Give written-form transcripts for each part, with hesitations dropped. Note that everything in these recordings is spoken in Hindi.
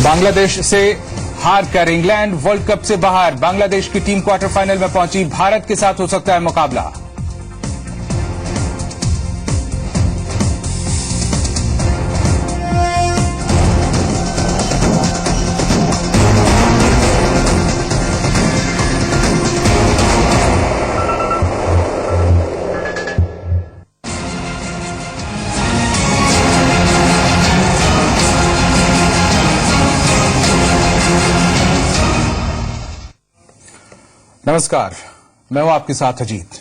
बांग्लादेश से हार कर इंग्लैंड वर्ल्ड कप से बाहर। बांग्लादेश की टीम क्वार्टर फाइनल में पहुंची। भारत के साथ हो सकता है मुकाबला। नमस्कार, मैं हूं आपके साथ अजीत।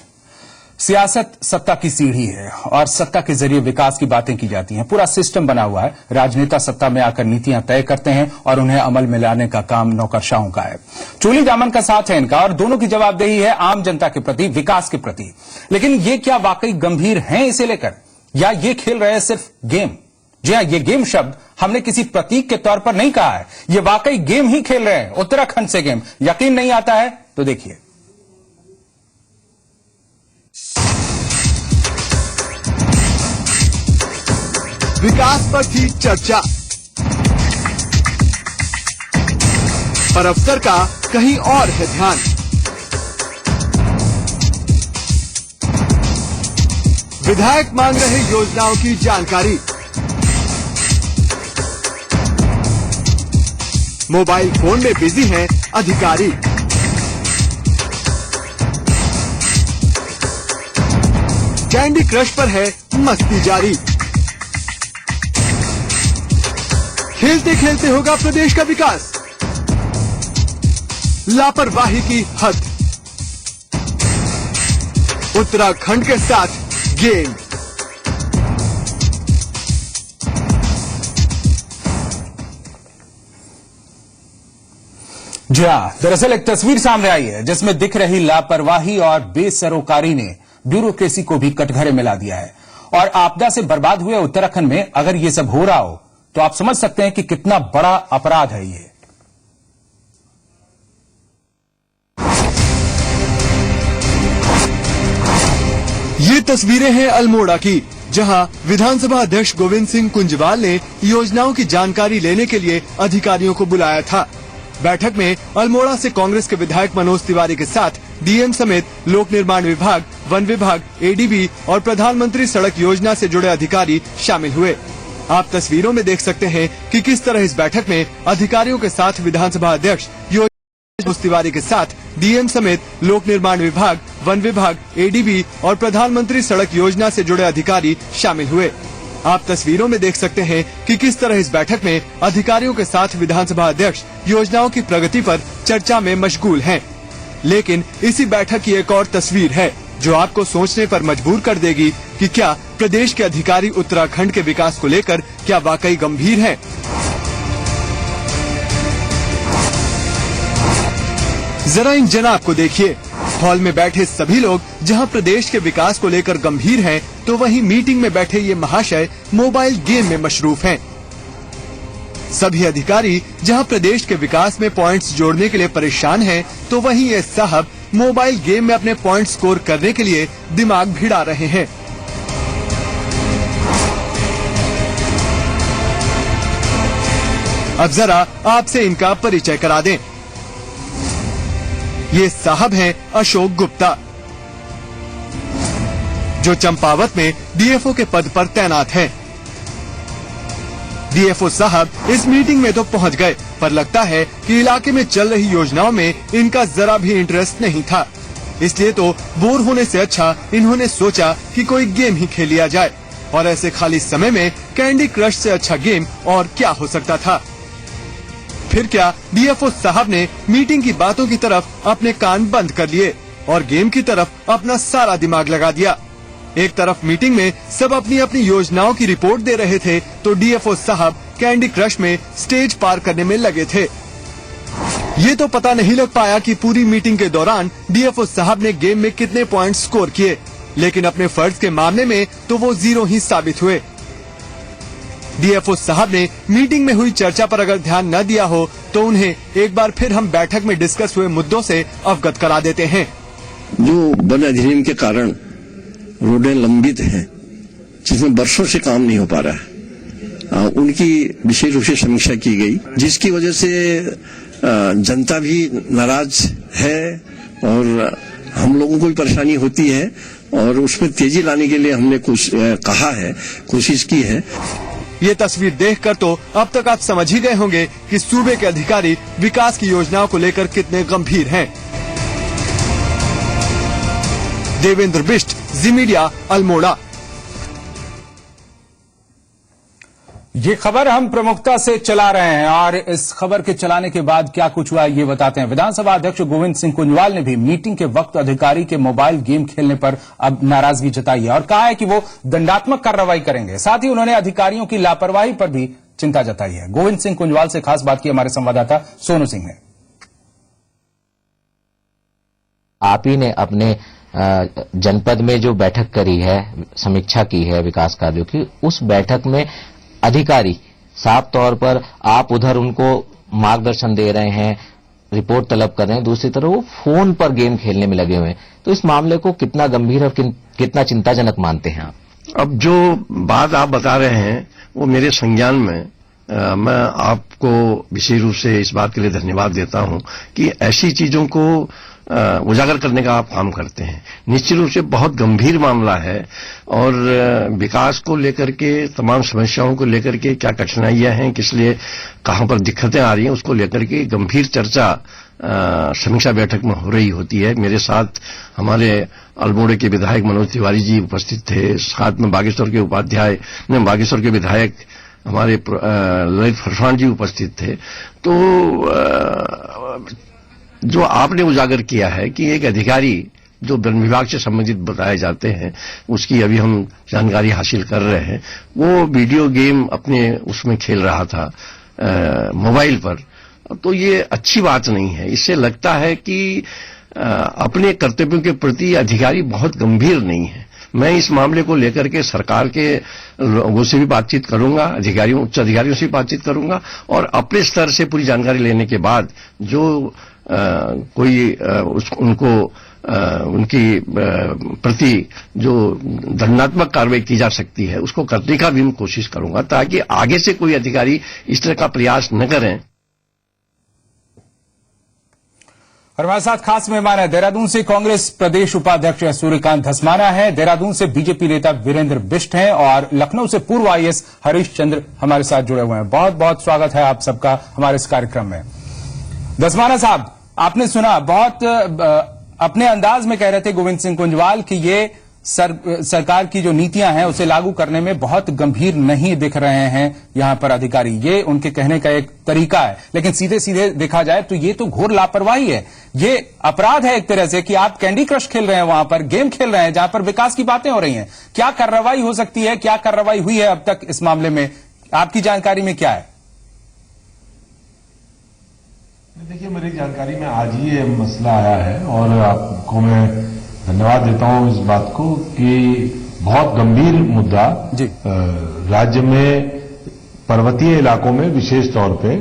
सियासत सत्ता की सीढ़ी है और सत्ता के जरिए विकास की बातें की जाती हैं। पूरा सिस्टम बना हुआ है। राजनेता सत्ता में आकर नीतियां तय करते हैं और उन्हें अमल में लाने का काम नौकरशाहों का है। चोली दामन का साथ है इनका और दोनों की जवाबदेही है आम जनता के प्रति, विकास के प्रति। लेकिन ये क्या वाकई गंभीर हैं इसे लेकर, या ये खेल रहे हैं सिर्फ गेम? जी हां, ये गेम शब्द हमने किसी प्रतीक के तौर पर नहीं कहा है। ये वाकई गेम ही खेल रहे हैं, उत्तराखंड से गेम। यकीन नहीं आता है तो देखिए। विकास पर थी चर्चा, पर अफसर का कहीं और है ध्यान। विधायक मांग रहे योजनाओं की जानकारी। मोबाइल फोन में बिजी हैं अधिकारी। कैंडी क्रश पर है मस्ती जारी। खेलते खेलते होगा प्रदेश का विकास, लापरवाही की हद। उत्तराखंड के साथ गेम। जी हां, दरअसल एक तस्वीर सामने आई है जिसमें दिख रही लापरवाही और बेसरोकारी ने ब्यूरोक्रेसी को भी कटघरे में ला दिया है। और आपदा से बर्बाद हुए उत्तराखंड में अगर ये सब हो रहा हो तो आप समझ सकते हैं कि कितना बड़ा अपराध है ये। ये तस्वीरें हैं अल्मोड़ा की, जहां विधानसभा अध्यक्ष गोविंद सिंह कुंजवाल ने योजनाओं की जानकारी लेने के लिए अधिकारियों को बुलाया था। बैठक में अल्मोड़ा से कांग्रेस के विधायक मनोज तिवारी के साथ डीएम समेत लोक निर्माण विभाग, वन विभाग, एडीबी और प्रधानमंत्री सड़क योजना से जुड़े अधिकारी शामिल हुए। आप तस्वीरों में देख सकते हैं कि किस तरह इस बैठक में अधिकारियों के साथ विधानसभा अध्यक्ष मनोज तिवारी के साथ डीएम समेत लोक निर्माण विभाग, वन विभाग, एडीबी और प्रधानमंत्री सड़क योजना से जुड़े अधिकारी शामिल हुए। आप तस्वीरों में देख सकते हैं कि किस तरह इस बैठक में अधिकारियों के साथ विधानसभा अध्यक्ष योजनाओं की प्रगति पर चर्चा में मशगूल हैं। लेकिन इसी बैठक की एक और तस्वीर है जो आपको सोचने पर मजबूर कर देगी कि क्या प्रदेश के अधिकारी उत्तराखंड के विकास को लेकर क्या वाकई गंभीर हैं? जरा इन जनाब को देखिए। हॉल में बैठे सभी लोग जहां प्रदेश के विकास को लेकर गंभीर हैं, तो वहीं मीटिंग में बैठे ये महाशय मोबाइल गेम में मशरूफ हैं। सभी अधिकारी जहां प्रदेश के विकास में पॉइंट्स जोड़ने के लिए परेशान हैं, तो वहीं ये साहब मोबाइल गेम में अपने पॉइंट स्कोर करने के लिए दिमाग भिड़ा रहे हैं। अब जरा आपसे इनका परिचय करा दें। ये साहब हैं अशोक गुप्ता, जो चंपावत में डीएफओ के पद पर तैनात हैं। डीएफओ साहब इस मीटिंग में तो पहुंच गए, पर लगता है कि इलाके में चल रही योजनाओं में इनका जरा भी इंटरेस्ट नहीं था। इसलिए तो बोर होने से अच्छा इन्होंने सोचा कि कोई गेम ही खेल लिया जाए। और ऐसे खाली समय में कैंडी क्रश से अच्छा गेम और क्या हो सकता था। फिर क्या डीएफओ साहब ने मीटिंग की बातों की तरफ अपने कान बंद कर लिए और गेम की तरफ अपना सारा दिमाग लगा दिया। एक तरफ मीटिंग में सब अपनी अपनी योजनाओं की रिपोर्ट दे रहे थे, तो डीएफओ साहब कैंडी क्रश में स्टेज पार करने में लगे थे। ये तो पता नहीं लग पाया कि पूरी मीटिंग के दौरान डीएफओ साहब ने गेम में कितने पॉइंट स्कोर किए, लेकिन अपने फर्ज के मामले में तो वो 0 ही साबित हुए। डीएफओ साहब ने मीटिंग में हुई चर्चा पर अगर ध्यान न दिया हो तो उन्हें एक बार फिर हम बैठक में डिस्कस हुए मुद्दों से अवगत करा देते हैं। जो वन अधिनियम के कारण रोडें लंबित हैं, जिसमें वर्षों से काम नहीं हो पा रहा है, उनकी विशेष रूप से समीक्षा की गई, जिसकी वजह से जनता भी नाराज है और हम लोगों को भी परेशानी होती है और उसमें तेजी लाने के लिए हमने कुछ कहा है, कोशिश की है। ये तस्वीर देखकर तो अब तक आप समझ ही गए होंगे कि सूबे के अधिकारी विकास की योजनाओं को लेकर कितने गंभीर हैं। देवेंद्र बिष्ट, जी मीडिया, अल्मोड़ा। ये खबर हम प्रमुखता से चला रहे हैं और इस खबर के चलाने के बाद क्या कुछ हुआ ये बताते हैं। विधानसभा अध्यक्ष गोविंद सिंह कुंजवाल ने भी मीटिंग के वक्त अधिकारी के मोबाइल गेम खेलने पर अब नाराजगी जताई है और कहा है कि वो दंडात्मक कार्रवाई करेंगे। साथ ही उन्होंने अधिकारियों की लापरवाही पर भी चिंता जताई है। गोविंद सिंह कुंजवाल से खास बात की हमारे संवाददाता सोनू सिंह ने। आप ही ने अपने जनपद में जो बैठक करी है, समीक्षा की है विकास कार्यों की, उस बैठक में अधिकारी साफ तौर पर आप उधर उनको मार्गदर्शन दे रहे हैं, रिपोर्ट तलब कर रहे हैं, दूसरी तरफ वो फोन पर गेम खेलने में लगे हुए हैं। तो इस मामले को कितना गंभीर और कितना चिंताजनक मानते हैं आप? अब जो बात आप बता रहे हैं वो मेरे संज्ञान में, मैं आपको विशेष रूप से इस बात के लिए धन्यवाद देता हूं कि ऐसी चीजों को उजागर करने का आप काम करते हैं। निश्चित रूप से बहुत गंभीर मामला है और विकास को लेकर के, तमाम समस्याओं को लेकर के क्या कठिनाइयां हैं, किस लिए कहां पर दिक्कतें आ रही हैं, उसको लेकर के गंभीर चर्चा समीक्षा बैठक में हो रही होती है। मेरे साथ हमारे अल्मोड़े के विधायक मनोज तिवारी जी उपस्थित थे, साथ में बागेश्वर के विधायक हमारे ललित फरसान जी उपस्थित थे। तो जो आपने उजागर किया है कि एक अधिकारी जो वन विभाग से संबंधित बताए जाते हैं, उसकी अभी हम जानकारी हासिल कर रहे हैं। वो वीडियो गेम अपने उसमें खेल रहा था मोबाइल पर, तो ये अच्छी बात नहीं है। इससे लगता है कि अपने कर्तव्यों के प्रति अधिकारी बहुत गंभीर नहीं है। मैं इस मामले को लेकर के सरकार के लोगों से भी बातचीत करूंगा, उच्च अधिकारियों से भी बातचीत करूंगा और अपने स्तर से पूरी जानकारी लेने के बाद जो उनको उनकी प्रति जो दंडात्मक कार्रवाई की जा सकती है उसको करने का भी मैं कोशिश करूंगा, ताकि आगे से कोई अधिकारी इस तरह का प्रयास न करें। और हमारे साथ खास मेहमान है देहरादून से कांग्रेस प्रदेश उपाध्यक्ष सूर्यकांत धस्माना है, देहरादून से बीजेपी नेता वीरेंद्र बिष्ट हैं और लखनऊ से पूर्व आईएएस हरीश चंद्र हमारे साथ जुड़े हुए हैं। बहुत बहुत स्वागत है आप सबका हमारे इस कार्यक्रम में। धस्माना साहब, आपने सुना, बहुत अपने अंदाज में कह रहे थे गोविंद सिंह कुंजवाल कि ये सरकार की जो नीतियां हैं उसे लागू करने में बहुत गंभीर नहीं दिख रहे हैं यहां पर अधिकारी। ये उनके कहने का एक तरीका है, लेकिन सीधे सीधे देखा जाए तो ये तो घोर लापरवाही है। ये अपराध है एक तरह से कि आप कैंडी क्रश खेल रहे हैं, वहां पर गेम खेल रहे हैं जहां पर विकास की बातें हो रही हैं। क्या कार्रवाई हो सकती है, क्या कार्रवाई हुई है अब तक इस मामले में, आपकी जानकारी में क्या है? देखिए, मेरी जानकारी में आज ही ये मसला आया है और आपको मैं धन्यवाद देता हूं इस बात को कि बहुत गंभीर मुद्दा राज्य में पर्वतीय इलाकों में विशेष तौर पे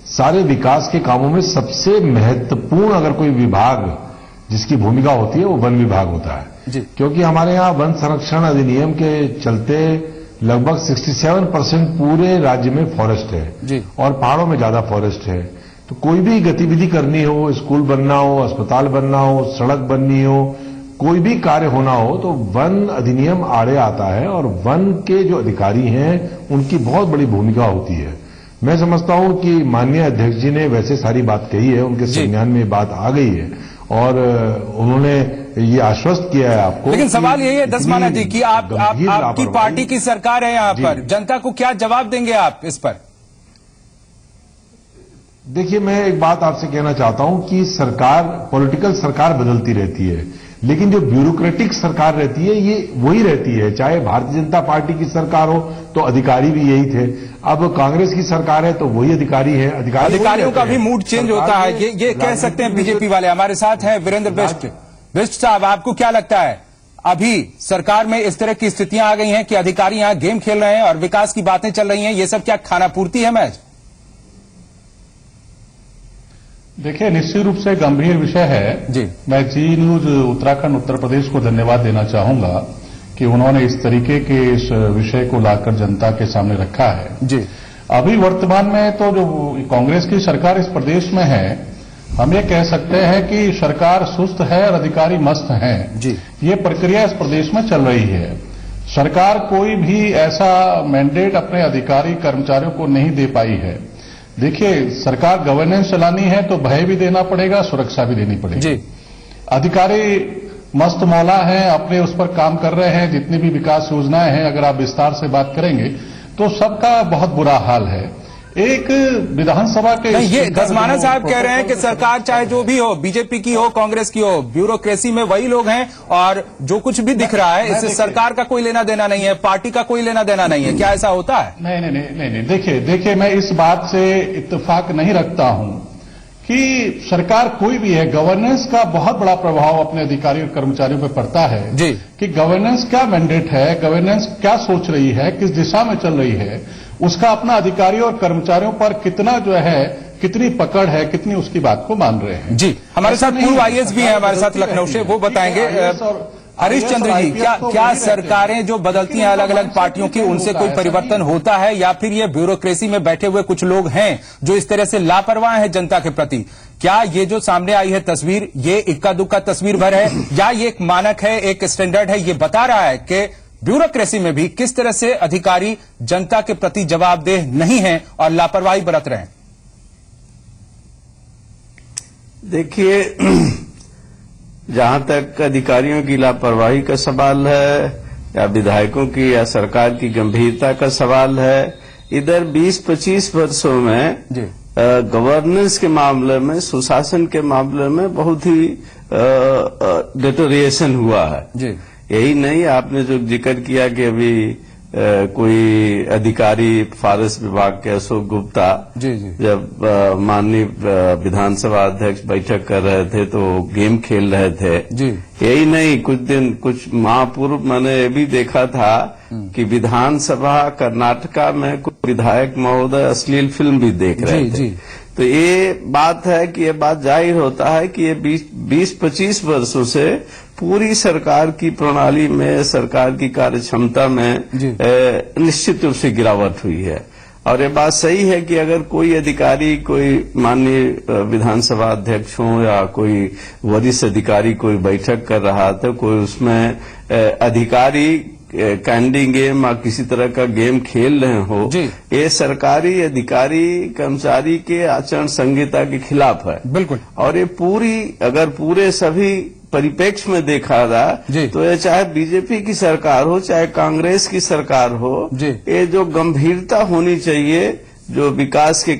सारे विकास के कामों में सबसे महत्वपूर्ण अगर कोई विभाग जिसकी भूमिका होती है वो वन विभाग होता है। क्योंकि हमारे यहाँ वन संरक्षण अधिनियम के चलते लगभग 67% पूरे राज्य में फॉरेस्ट है और पहाड़ों में ज्यादा फॉरेस्ट है। तो कोई भी गतिविधि करनी हो, स्कूल बनना हो, अस्पताल बनना हो, सड़क बननी हो, कोई भी कार्य होना हो तो वन अधिनियम आड़े आता है और वन के जो अधिकारी हैं उनकी बहुत बड़ी भूमिका होती है। मैं समझता हूं कि माननीय अध्यक्ष जी ने वैसे सारी बात कही है, उनके संज्ञान में बात आ गई है और उन्होंने ये आश्वस्त किया है आपको। लेकिन सवाल यही है धस्माना जी कि आपकी पार्टी की सरकार है यहाँ पर, जनता को क्या जवाब देंगे आप इस पर? देखिए, मैं एक बात आपसे कहना चाहता हूं कि सरकार, पॉलिटिकल सरकार बदलती रहती है, लेकिन जो ब्यूरोक्रेटिक सरकार रहती है ये वही रहती है। चाहे भारतीय जनता पार्टी की सरकार हो तो अधिकारी भी यही थे, अब कांग्रेस की सरकार है तो वही अधिकारी है। अधिकारियों का भी मूड चेंज होता है, ये कह सकते हैं बीजेपी वाले। हमारे साथ हैं वीरेंद्र बिष्ट साहब, आपको क्या लगता है अभी सरकार में इस तरह की स्थितियां आ गई हैं कि अधिकारी यहां गेम खेल रहे हैं और विकास की बातें चल रही हैं, ये सब क्या खाना पूर्ति है मैच? देखिए, निश्चित रूप से गंभीर विषय है जी। मैं जी न्यूज उत्तराखंड उत्तर प्रदेश को धन्यवाद देना चाहूंगा कि उन्होंने इस तरीके के इस विषय को लाकर जनता के सामने रखा है। जी। अभी वर्तमान में तो जो कांग्रेस की सरकार इस प्रदेश में है, हम ये कह सकते हैं कि सरकार सुस्त है और अधिकारी मस्त हैं। जी। ये प्रक्रिया इस प्रदेश में चल रही है। सरकार कोई भी ऐसा मैंडेट अपने अधिकारी कर्मचारियों को नहीं दे पाई है। देखिए, सरकार गवर्नेंस चलानी है तो भय भी देना पड़ेगा, सुरक्षा भी देनी पड़ेगी। जी। अधिकारी मस्त मौला हैं, अपने उस पर काम कर रहे हैं। जितनी भी विकास योजनाएं हैं, अगर आप विस्तार से बात करेंगे तो सबका बहुत बुरा हाल है। एक विधानसभा के ये धर्माना साहब कह रहे हैं कि सरकार चाहे जो भी हो, बीजेपी की हो, कांग्रेस की हो, ब्यूरोक्रेसी में वही लोग हैं और जो कुछ भी दिख रहा है इससे सरकार का कोई लेना देना नहीं है, पार्टी का कोई लेना देना नहीं है। क्या ऐसा होता है? नहीं। देखिए मैं इस बात से इत्तेफाक नहीं रखता हूं कि सरकार कोई भी है, गवर्नेंस का बहुत बड़ा प्रभाव अपने अधिकारियों और कर्मचारियों पर पड़ता है। जी। कि गवर्नेंस क्या मैंडेट है, गवर्नेंस क्या सोच रही है, किस दिशा में चल रही है, उसका अपना अधिकारियों और कर्मचारियों पर कितना जो है, कितनी पकड़ है, कितनी उसकी बात को मान रहे हैं। जी, हमारे साथ पूर्व आईएएस भी हैं हमारे साथ लखनऊ से, वो बताएंगे। हरीश चंद्र जी, क्या सरकारें जो बदलती हैं अलग अलग पार्टियों की, उनसे कोई परिवर्तन होता है या फिर ये ब्यूरोक्रेसी में बैठे हुए कुछ लोग हैं जो इस तरह से लापरवाह हैं जनता के प्रति? क्या ये जो सामने आई है तस्वीर, ये इक्का दुक्का तस्वीर भर है या ये एक मानक है, एक स्टैंडर्ड है? ये बता रहा है कि ब्यूरोक्रेसी में भी किस तरह से अधिकारी जनता के प्रति जवाबदेह नहीं है और लापरवाही बरत रहे हैं। देखिए, जहां तक अधिकारियों की लापरवाही का सवाल है या विधायकों की या सरकार की गंभीरता का सवाल है, इधर 20-25 वर्षों में गवर्नेंस के मामले में, सुशासन के मामले में बहुत ही डिटोरिएशन हुआ है। जी। यही नहीं, आपने जो जिक्र किया कि अभी कोई अधिकारी फॉरेस्ट विभाग के अशोक गुप्ता जी। जब माननीय विधानसभा अध्यक्ष बैठक कर रहे थे तो गेम खेल रहे थे। जी। यही नहीं, कुछ माह पूर्व मैंने ये भी देखा था कि विधानसभा कर्नाटका में कुछ विधायक महोदय अश्लील फिल्म भी देख रहे थे। जी। तो ये बात है कि ये बात जाहिर होता है कि ये 20-25 वर्षों से पूरी सरकार की प्रणाली में, सरकार की कार्यक्षमता में निश्चित रूप से गिरावट हुई है। और ये बात सही है कि अगर कोई अधिकारी, कोई माननीय विधानसभा अध्यक्ष हो या कोई वरिष्ठ अधिकारी कोई बैठक कर रहा था, कोई उसमें अधिकारी कैंडी गेम या किसी तरह का गेम खेल रहे हो, ये सरकारी अधिकारी कर्मचारी के आचरण संहिता के खिलाफ है। बिल्कुल। और ये अगर पूरे सभी परिप्रेक्ष्य में देखा जाए तो ये चाहे बीजेपी की सरकार हो, चाहे कांग्रेस की सरकार हो, ये जो गंभीरता होनी चाहिए जो विकास के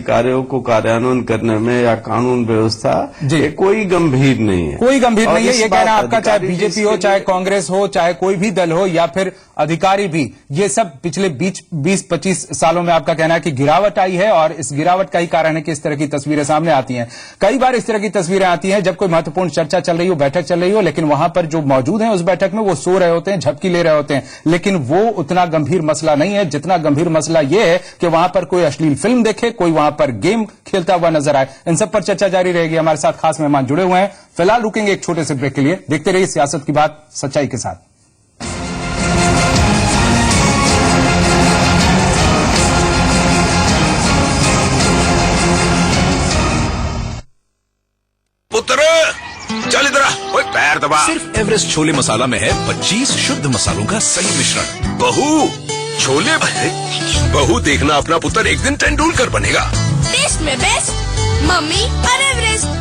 कार्यों को कार्यान्वयन करने में या कानून व्यवस्था, ये कोई गंभीर नहीं है। कोई गंभीर नहीं है, ये कहना आपका, चाहे बीजेपी हो, चाहे कांग्रेस हो, चाहे कोई भी दल हो या फिर अधिकारी भी, ये सब पिछले 20-25 सालों में आपका कहना है कि गिरावट आई है और इस गिरावट का ही कारण है कि इस तरह की तस्वीरें सामने आती हैं। कई बार इस तरह की तस्वीरें आती हैं जब कोई महत्वपूर्ण चर्चा चल रही हो, बैठक चल रही हो, लेकिन वहां पर जो मौजूद हैं उस बैठक में वो सो रहे होते हैं, झपकी ले रहे होते हैं, लेकिन वो उतना गंभीर मसला नहीं है जितना गंभीर मसला ये है कि वहां पर कोई अश्लील फिल्म देखे, कोई वहां पर गेम खेलता हुआ नजर आए। इन सब पर चर्चा जारी रहेगी। हमारे साथ खास मेहमान जुड़े हुए हैं। फिलहाल रुकेंगे एक छोटे से ब्रेक के लिए। देखते रहिए सियासत की बात सच्चाई के साथ। पुत्र चल इधर आ, ओए पैर दबा। सिर्फ एवरेस्ट छोले मसाला में है 25 शुद्ध मसालों का सही मिश्रण। बहू छोले, बहू देखना अपना पुत्र एक दिन तेंदुलकर बनेगा। टेस्ट में बेस्ट, मम्मी और Everest.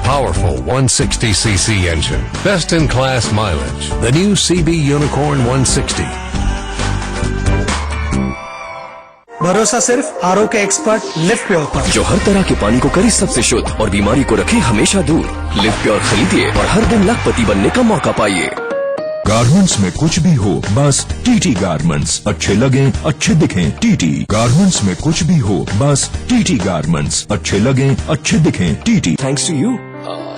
Powerful 160cc engine, best in class mileage. The new CB Unicorn 160. भरोसा सिर्फ आरओ के एक्सपर्ट लिव प्योर पर, जो हर तरह के पानी को करे सबसे शुद्ध और बीमारी को रखे हमेशा दूर। लिव प्योर खरीदिए और हर दिन लाखपति बनने का मौका पाइए। गारमेंट्स में कुछ भी हो, बस टीटी गारमेंट्स। अच्छे लगें, अच्छे दिखें, टीटी गारमेंट्स में कुछ भी हो, बस टीटी गारमेंट्स। अच्छे लगें, अच्छे दिखें, टीटी। थैंक्स टू यू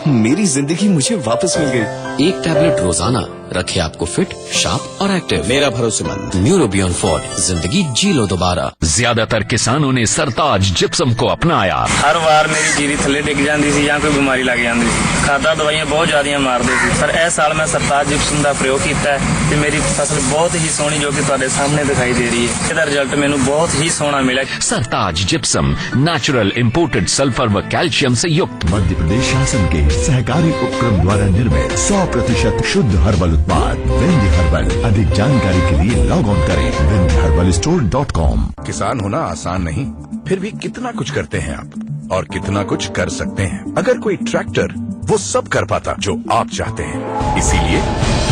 मेरी जिंदगी मुझे वापस मिल गई। एक टैबलेट रोजाना रखे आपको फिट, शार्प और एक्टिव। मेरा भरोसेमंद न्यूरोबियन फोर्ड, जिंदगी जी लो दोबारा। ज्यादातर किसानों ने सरताज जिप्सम को अपनाया। हर बार मेरी जीरी थले डिग जाती सी या कोई बीमारी लग जाती सी। खादा दवाइयां बहुत ज्यादा मारते सी, पर इस साल मैं सरताज जिप्सम का प्रयोग किया है तो मेरी फसल बहुत ही सोहनी जो कि तुहाडे सामने दिखाई दे रही है। इसका रिजल्ट मैनू बहुत ही सोहना मिला। सरताज जिप्सम नेचुरल इंपोर्टेड सल्फर व कैल्शियम से युक्त, मध्य प्रदेश शासन के सहकारी उपक्रम द्वारा निर्मित 100% शुद्ध हर्बल उत्पाद विंध्य हर्बल। अधिक जानकारी के लिए लॉग ऑन करें windherbalstore.com। किसान होना आसान नहीं, फिर भी कितना कुछ करते हैं आप और कितना कुछ कर सकते हैं। अगर कोई ट्रैक्टर वो सब कर पाता जो आप चाहते हैं, इसीलिए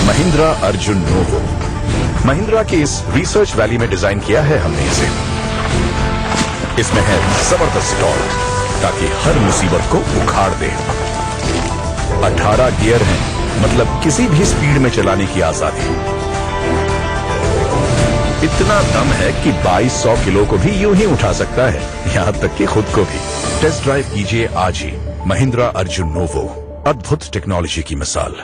महिंद्रा अर्जुन नोवो, महिंद्रा के इस रिसर्च वैली में डिजाइन किया है हमने इसे। इसमें है जबरदस्त टॉर्क ताकि हर मुसीबत को उखाड़ दे। 18 गियर हैं, मतलब किसी भी स्पीड में चलाने की आजादी। इतना दम है कि 2200 किलो को भी यूं ही उठा सकता है, यहां तक कि खुद को भी। टेस्ट ड्राइव कीजिए आज ही महिंद्रा अर्जुन नोवो, अद्भुत टेक्नोलॉजी की मिसाल।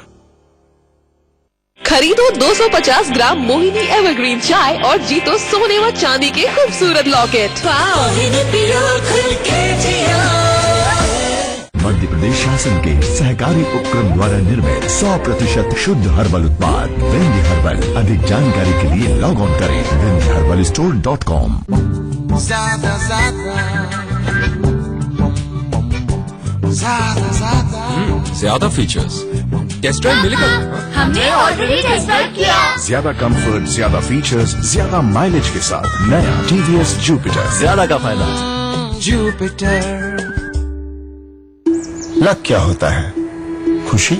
खरीदो 250 ग्राम मोहिनी एवरग्रीन चाय और जीतो सोने व चांदी के खूबसूरत लॉकेट। मध्य प्रदेश शासन के सहकारी उपक्रम द्वारा निर्मित 100% शुद्ध हर्बल उत्पाद विंध्य हर्बल। अधिक जानकारी के लिए लॉग ऑन करें windherbalstore.com। ज्यादा फीचर्स, टेस्ट ड्राइव मिलेगा। हमने ऑलरेडी टेस्ट ड्राइव किया। ज्यादा कंफर्ट, ज्यादा फीचर्स, ज्यादा माइलेज के साथ नया टीवीएस जुपिटर। ज्यादा का फायदा। जुपिटर। लक क्या होता है? खुशी,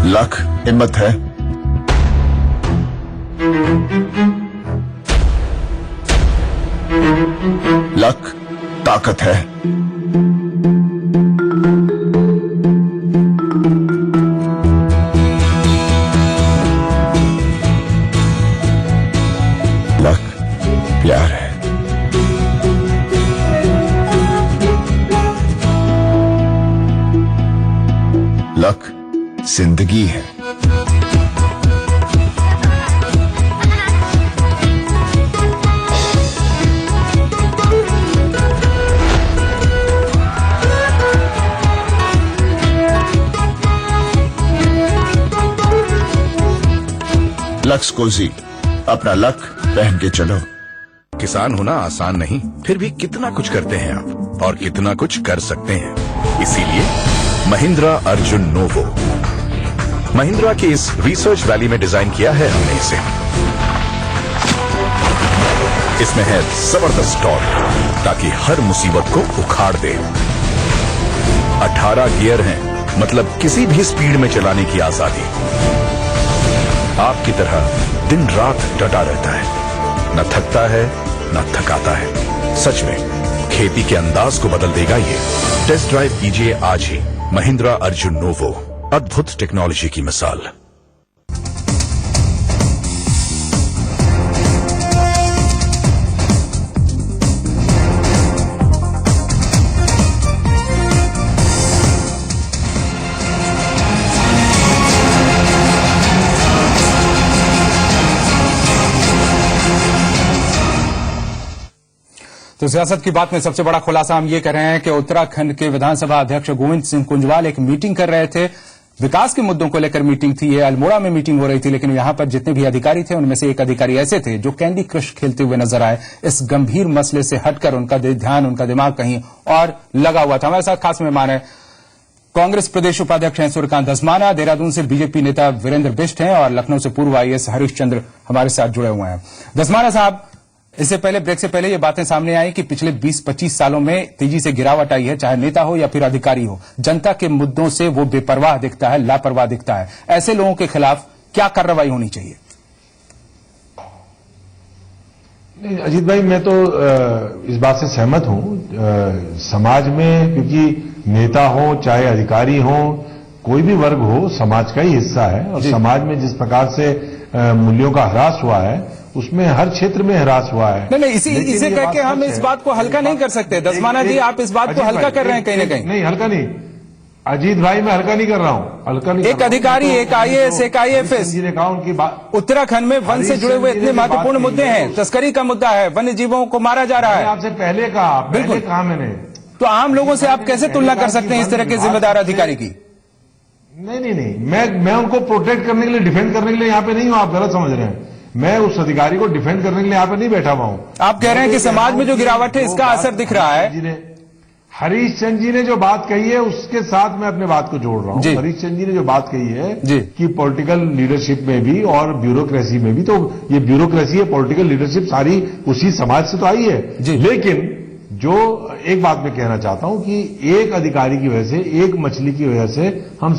लक हिम्मत है, लक ताकत है, लक प्यार है। लक जिंदगी है। लक्स कोजी, अपना लक पहन के चलो। किसान होना आसान नहीं, फिर भी कितना कुछ करते हैं आप और कितना कुछ कर सकते हैं। इसीलिए महिंद्रा अर्जुन नोवो, महिंद्रा के इस रिसर्च वैली में डिजाइन किया है हमने इसे। इसमें है जबरदस्त टॉर्क ताकि हर मुसीबत को उखाड़ दे। 18 गियर हैं, मतलब किसी भी स्पीड में चलाने की आजादी। आपकी तरह दिन रात डटा रहता है, न थकता है न थकाता है। सच में खेती के अंदाज को बदल देगा ये। टेस्ट ड्राइव कीजिए आज ही महिंद्रा अर्जुन नोवो, अद्भुत टेक्नोलॉजी की मिसाल। तो सियासत की बात में सबसे बड़ा खुलासा हम ये कर रहे हैं कि उत्तराखंड के विधानसभा अध्यक्ष गोविंद सिंह कुंजवाल एक मीटिंग कर रहे थे। विकास के मुद्दों को लेकर मीटिंग थी, ये अल्मोड़ा में मीटिंग हो रही थी, लेकिन यहां पर जितने भी अधिकारी थे उनमें से एक अधिकारी ऐसे थे जो कैंडी क्रश खेलते हुए नजर आए। इस गंभीर मसले से हटकर उनका ध्यान, उनका दिमाग कहीं और लगा हुआ था। हमारे साथ खास मेहमान है कांग्रेस प्रदेश उपाध्यक्ष हैं सूर्यकांत धस्माना, देहरादून से बीजेपी नेता वीरेंद्र बिष्ट हैं और लखनऊ से पूर्व आईएएस हरीश चंद्र हमारे साथ जुड़े हुए हैं। धस्माना साहब, इससे पहले, ब्रेक से पहले ये बातें सामने आई कि पिछले 20-25 सालों में तेजी से गिरावट आई है, चाहे नेता हो या फिर अधिकारी हो। जनता के मुद्दों से वो बेपरवाह दिखता है, लापरवाह दिखता है। ऐसे लोगों के खिलाफ क्या कार्रवाई होनी चाहिए? अजीत भाई, मैं तो इस बात से सहमत हूं। समाज में, क्योंकि नेता हो चाहे अधिकारी हो, कोई भी वर्ग हो, समाज का ही हिस्सा है और समाज में जिस प्रकार से मूल्यों का ह्रास हुआ है उसमें हर क्षेत्र में हरास हुआ है। नहीं, इसे कह के हम इस बात को हल्का नहीं कर सकते। दसमाना जी, आप इस बात को हल्का कर रहे हैं कहीं ना कहीं। नहीं, हल्का नहीं अजीत भाई, मैं हल्का नहीं कर रहा हूँ, हल्का नहीं। एक अधिकारी, एक IAS, एक IFS जी ने कहा उनकी बात। उत्तराखंड में वन से जुड़े हुए इतने महत्वपूर्ण मुद्दे हैं, तस्करी का मुद्दा है, वन्य जीवों को मारा जा रहा है। आपसे पहले कहा, बिल्कुल कहा मैंने। तो आम लोगों से आप कैसे तुलना कर सकते हैं इस तरह के जिम्मेदार अधिकारी की? नहीं, मैं उनको प्रोटेक्ट करने के लिए, डिफेंड करने के लिए यहाँ पे नहीं हूँ, आप गलत समझ रहे हैं। मैं उस अधिकारी को डिफेंड करने के लिए यहाँ पे नहीं बैठा हुआ हूँ। आप कह रहे हैं कि समाज में जो गिरावट है इसका असर दिख रहा है। हरीश चंद्र जी ने जो बात कही है उसके साथ मैं अपने बात को जोड़ रहा हूँ। हरीश चंद्र जी ने जो बात कही है कि पॉलिटिकल लीडरशिप में भी और ब्यूरोक्रेसी में भी, तो ये ब्यूरोक्रेसी है, पॉलिटिकल लीडरशिप सारी उसी समाज से तो आई है। लेकिन जो एक बात मैं कहना चाहता हूं कि एक अधिकारी की वजह से, एक मछली की वजह से हम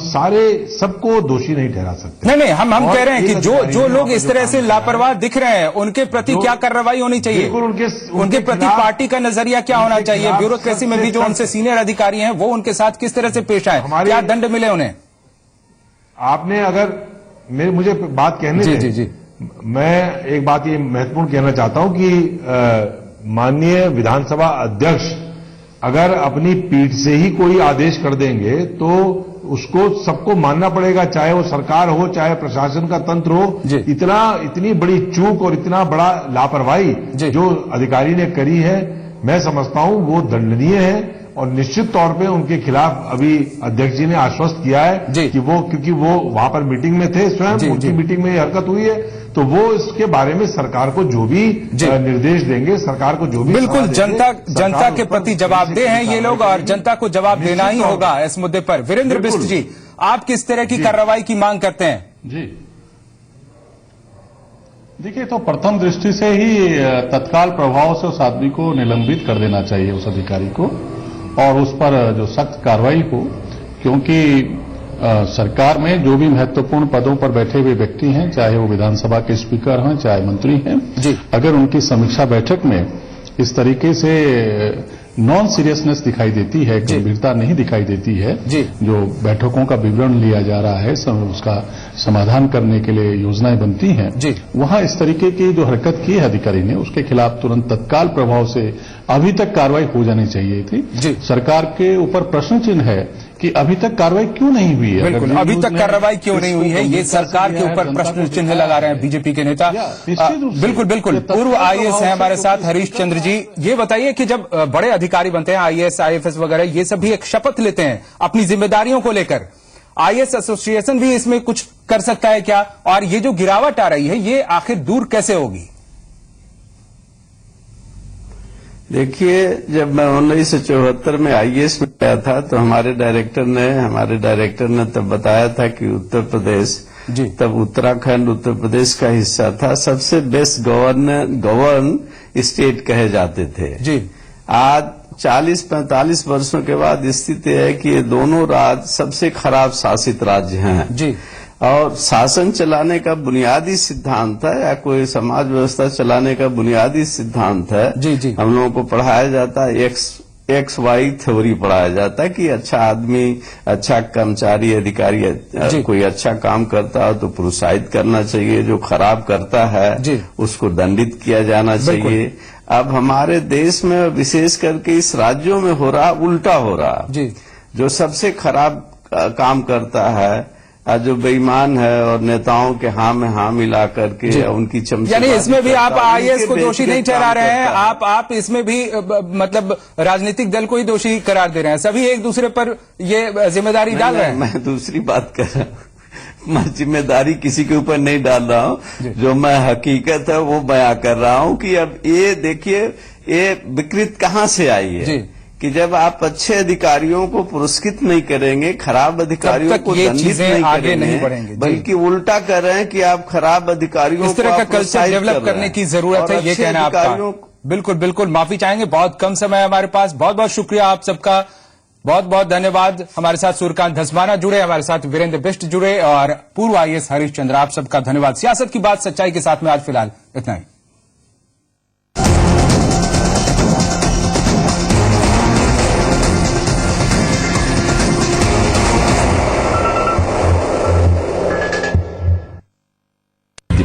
सबको दोषी नहीं ठहरा सकते। नहीं, हम कह रहे हैं कि जो लोग इस तरह से लापरवाह दिख रहे हैं उनके प्रति क्या कार्रवाई होनी चाहिए? उनके प्रति पार्टी का नजरिया क्या होना चाहिए? ब्यूरोक्रेसी में भी जो उनसे सीनियर अधिकारी हैं वो उनके साथ किस तरह से पेश आए? क्या दंड मिले उन्हें? आपने अगर मुझे बात कहने दें, मैं एक बात ये महत्वपूर्ण कहना चाहता हूं कि माननीय विधानसभा अध्यक्ष अगर अपनी पीठ से ही कोई आदेश कर देंगे तो उसको सबको मानना पड़ेगा, चाहे वो सरकार हो, चाहे प्रशासन का तंत्र हो। इतनी बड़ी चूक और इतना बड़ा लापरवाही जो अधिकारी ने करी है, मैं समझता हूं वो दंडनीय है। और निश्चित तौर पे उनके खिलाफ अभी अध्यक्ष जी ने आश्वस्त किया है कि वो, क्योंकि वो वहां पर मीटिंग में थे स्वयं, उनकी मीटिंग में ये हरकत हुई है, तो वो इसके बारे में सरकार को जो भी निर्देश देंगे, सरकार को जो भी, बिल्कुल जनता के प्रति जवाबदेह हैं ये लोग और जनता को जवाब देना ही होगा इस मुद्दे पर। वीरेंद्र बिष्ट जी, आप किस तरह की कार्रवाई की मांग करते हैं? जी देखिए, तो प्रथम दृष्टि से ही तत्काल प्रभाव से उस आदमी को निलंबित कर देना चाहिए, उस अधिकारी को, और उस पर जो सख्त कार्रवाई हो, क्योंकि सरकार में जो भी महत्वपूर्ण पदों पर बैठे हुए व्यक्ति हैं, चाहे वो विधानसभा के स्पीकर हैं, चाहे मंत्री हैं, अगर उनकी समीक्षा बैठक में इस तरीके से नॉन सीरियसनेस दिखाई देती है, गंभीरता नहीं दिखाई देती है, जो बैठकों का विवरण लिया जा रहा है, उसका समाधान करने के लिए योजनाएं बनती हैं, वहां इस तरीके की जो हरकत की है अधिकारी ने, उसके खिलाफ तुरंत तत्काल प्रभाव से अभी तक कार्रवाई हो जानी चाहिए थी। सरकार के ऊपर प्रश्न चिन्ह है कि अभी तक कार्रवाई क्यों नहीं हुई है। बिल्कुल, अभी तक कार्रवाई क्यों नहीं हुई है, ये सरकार के ऊपर प्रश्न चिन्ह लगा रहे हैं बीजेपी के नेता। बिल्कुल, पूर्व IAS है हमारे साथ हरीश चंद्र जी। ये बताइए कि जब बड़े अधिकारी बनते हैं, IAS, IFS वगैरह, ये सभी एक शपथ लेते हैं अपनी जिम्मेदारियों को लेकर, IAS एसोसिएशन भी इसमें कुछ कर सकता है क्या? और ये जो गिरावट आ रही है ये आखिर दूर कैसे होगी? देखिए, जब मैं 1974 में IAS में गया था तो हमारे डायरेक्टर ने तब बताया था कि उत्तर प्रदेश, तब उत्तराखंड उत्तर प्रदेश का हिस्सा था, सबसे बेस्ट गवर्न स्टेट कहे जाते थे। आज 40-45 वर्षों के बाद स्थिति है कि ये दोनों राज्य सबसे खराब शासित राज्य हैं। और शासन चलाने का बुनियादी सिद्धांत है, या कोई समाज व्यवस्था चलाने का बुनियादी सिद्धांत है, हम लोगों को पढ़ाया जाता है, XY थ्योरी पढ़ाया जाता है कि अच्छा आदमी, अच्छा कर्मचारी, अधिकारी कोई अच्छा काम करता है तो प्रोत्साहित करना चाहिए, जो खराब करता है उसको दंडित किया जाना चाहिए। अब हमारे देश में विशेष करके इस राज्यों में उल्टा हो रहा, जो सबसे खराब काम करता है, जो बेईमान है और नेताओं के हाँ में हाँ मिला करके उनकी चमची, यानी इसमें भी आप IAS को दोषी नहीं ठहरा रहे हैं, आप इसमें भी मतलब राजनीतिक दल को ही दोषी करार दे रहे हैं, सभी एक दूसरे पर ये जिम्मेदारी डाल रहे हैं। मैं दूसरी बात कर रहा हूँ, मैं जिम्मेदारी किसी के ऊपर नहीं डाल रहा हूँ, जो मैं हकीकत है वो बयां कर रहा हूँ कि अब ये देखिए, ये विकृत कहाँ से आई है कि जब आप अच्छे अधिकारियों को पुरस्कृत नहीं करेंगे, खराब अधिकारियों को दंडित नहीं करेंगे, बल्कि उल्टा कर रहे हैं कि आप खराब अधिकारियों को, इस तरह का कल्चर डेवलप करने की जरूरत है, ये कहना है आपका। बिल्कुल, माफी चाहेंगे, बहुत कम समय है हमारे पास। बहुत बहुत शुक्रिया आप सबका, बहुत बहुत धन्यवाद। हमारे साथ सूर्यकांत धस्माना जुड़े, हमारे साथ वीरेंद्र बिष्ट जुड़े और पूर्व IAS हरीश चंद्र, आप सबका धन्यवाद। सियासत की बात सच्चाई के साथ में आज फिलहाल इतना ही।